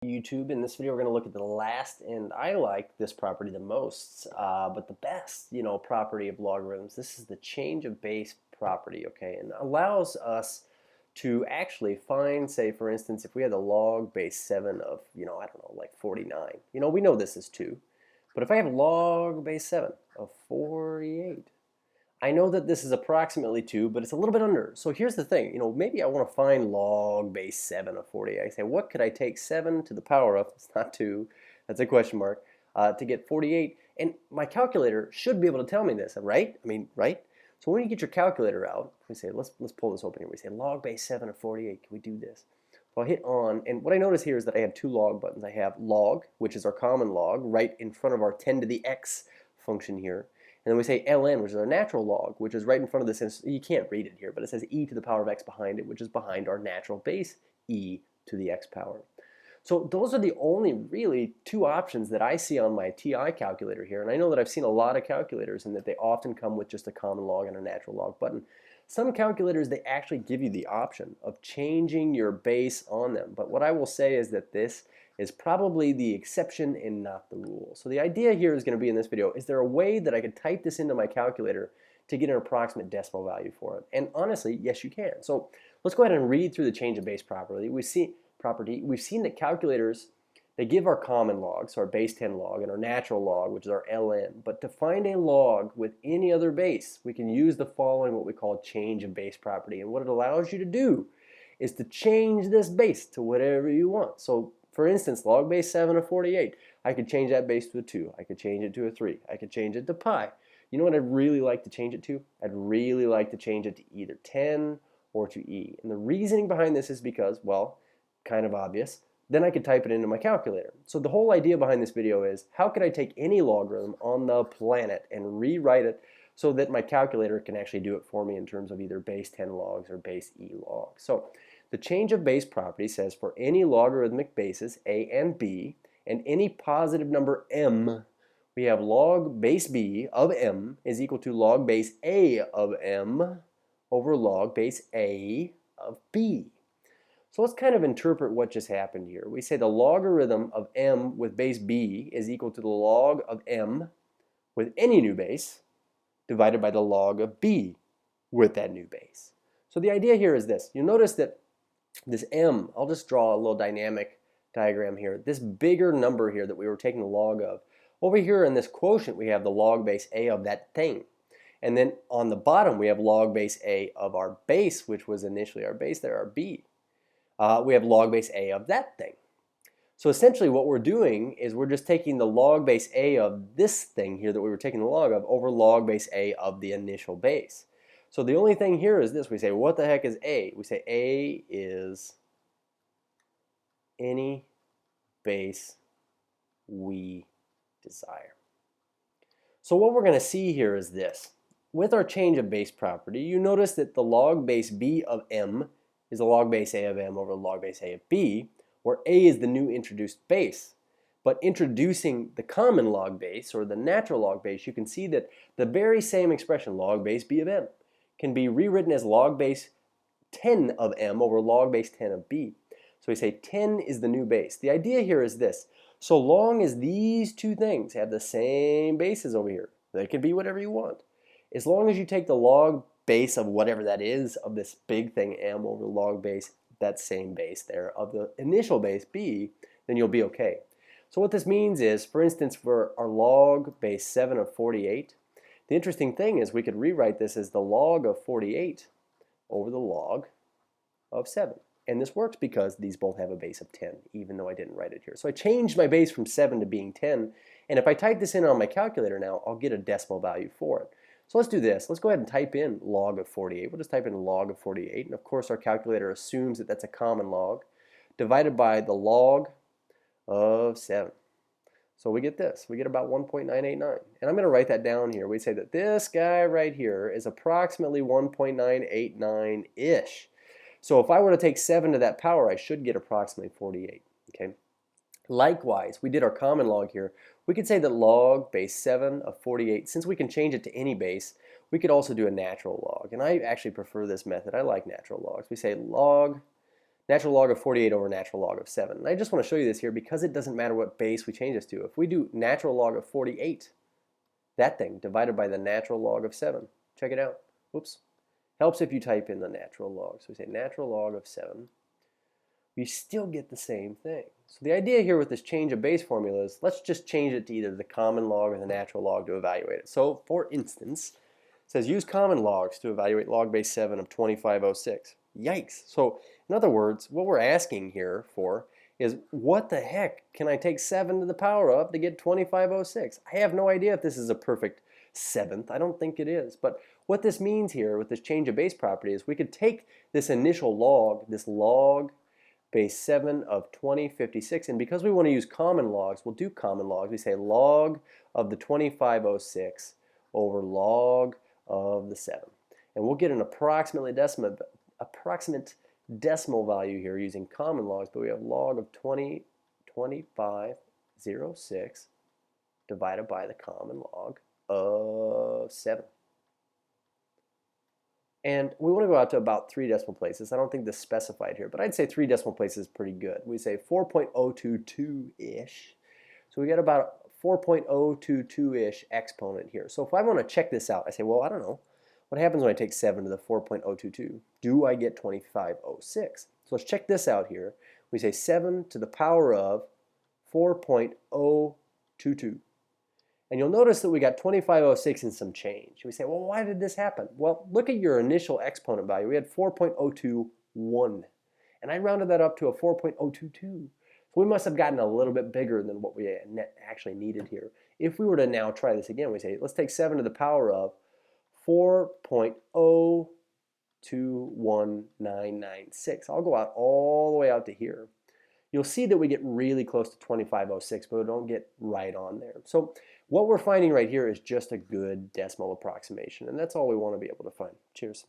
YouTube. In this video, we're going to look at the last, and I like this property the most, but the best, property of logarithms. This is the change of base property, okay, and allows us to actually find, say, for instance, if we had the log base 7 of, I don't know, like 49. We know this is 2, but if I have log base 7 of 48, I know that this is approximately 2, but it's a little bit under. So here's the thing, maybe I want to find log base 7 of 48. I say, what could I take 7 to the power of? It's not 2. That's a question mark. To get 48. And my calculator should be able to tell me this, right? Right? So when you get your calculator out, we say, let's pull this open here. We say log base 7 of 48. Can we do this? So I'll hit on, and what I notice here is that I have two log buttons. I have log, which is our common log, right in front of our 10 to the x function here. And then we say ln, which is our natural log, which is right in front of this. You can't read it here, but it says e to the power of x behind it, which is behind our natural base, e to the x power. So those are the only really two options that I see on my TI calculator here. And I know that I've seen a lot of calculators and that they often come with just a common log and a natural log button. Some calculators, they actually give you the option of changing your base on them. But what I will say is that this is probably the exception and not the rule. So the idea here is going to be in this video, is there a way that I could type this into my calculator to get an approximate decimal value for it? And honestly, yes, you can. So let's go ahead and read through the change of base property. We've seen that calculators, they give our common log, so our base 10 log, and our natural log, which is our ln. But to find a log with any other base, we can use the following, what we call change of base property. And what it allows you to do is to change this base to whatever you want. So for instance, log base 7 of 48, I could change that base to a 2. I could change it to a 3. I could change it to pi. You know what I'd really like to change it to? I'd really like to change it to either 10 or to e. And the reasoning behind this is because, well, kind of obvious. Then I could type it into my calculator. So the whole idea behind this video is, how could I take any logarithm on the planet and rewrite it so that my calculator can actually do it for me in terms of either base 10 logs or base e logs. So the change of base property says for any logarithmic bases a and b and any positive number m, we have log base b of m is equal to log base a of m over log base a of b. So let's kind of interpret what just happened here. We say the logarithm of m with base b is equal to the log of m with any new base divided by the log of b with that new base. So the idea here is this. You'll notice that this m, I'll just draw a little dynamic diagram here. This bigger number here that we were taking the log of, over here in this quotient we have the log base a of that thing. And then on the bottom we have log base a of our base, which was initially our base there, our b. We have log base a of that thing. So essentially what we're doing is we're just taking the log base a of this thing here that we were taking the log of over log base a of the initial base. So the only thing here is this. We say, what the heck is a? We say a is any base we desire. So what we're going to see here is this. With our change of base property, you notice that the log base b of m is the log base a of m over log base a of b, where a is the new introduced base. But introducing the common log base, or the natural log base, you can see that the very same expression, log base b of m, can be rewritten as log base 10 of m over log base 10 of b. So we say 10 is the new base. The idea here is this. So long as these two things have the same bases over here, they can be whatever you want. As long as you take the log base of whatever that is of this big thing m over log base, that same base there of the initial base b, then you'll be okay. So what this means is, for instance, for our log base 7 of 48, the interesting thing is we could rewrite this as the log of 48 over the log of 7. And this works because these both have a base of 10, even though I didn't write it here. So I changed my base from 7 to being 10. And if I type this in on my calculator now, I'll get a decimal value for it. So let's do this. Let's go ahead and type in log of 48. We'll just type in log of 48. And of course, our calculator assumes that that's a common log divided by the log of 7. So we get this. We get about 1.989. And I'm going to write that down here. We say that this guy right here is approximately 1.989-ish. So if I were to take 7 to that power, I should get approximately 48. Okay. Likewise, we did our common log here. We could say that log base 7 of 48, since we can change it to any base, we could also do a natural log. And I actually prefer this method. I like natural logs. We say log natural log of 48 over natural log of 7. And I just want to show you this here because it doesn't matter what base we change this to. If we do natural log of 48, that thing divided by the natural log of 7. Check it out. Whoops. Helps if you type in the natural log. So we say natural log of 7. We still get the same thing. So the idea here with this change of base formula is let's just change it to either the common log or the natural log to evaluate it. So for instance, it says use common logs to evaluate log base 7 of 2506. Yikes. So in other words, what we're asking here for is what the heck can I take 7 to the power of to get 2506? I have no idea if this is a perfect seventh. I don't think it is. But what this means here with this change of base property is we could take this initial log, this log base 7 of 2056, and because we want to use common logs, we'll do common logs. We say log of the 2506 over log of the 7. And we'll get an approximate decimal value here using common logs, but we have log of 2506 divided by the common log of 7. And we want to go out to about 3 decimal places. I don't think this is specified here, but I'd say 3 decimal places is pretty good. We say 4.022-ish. So we get about 4.022-ish exponent here. So if I want to check this out, I say, well, I don't know. What happens when I take 7 to the 4.022? Do I get 2506? So let's check this out here. We say 7 to the power of 4.022. And you'll notice that we got 2506 and some change. We say, well, why did this happen? Well, look at your initial exponent value. We had 4.021. And I rounded that up to a 4.022. So we must have gotten a little bit bigger than what we actually needed here. If we were to now try this again, we say, let's take 7 to the power of 4.021996. I'll go out all the way out to here. You'll see that we get really close to 2506, but we don't get right on there. So what we're finding right here is just a good decimal approximation, and that's all we want to be able to find. Cheers.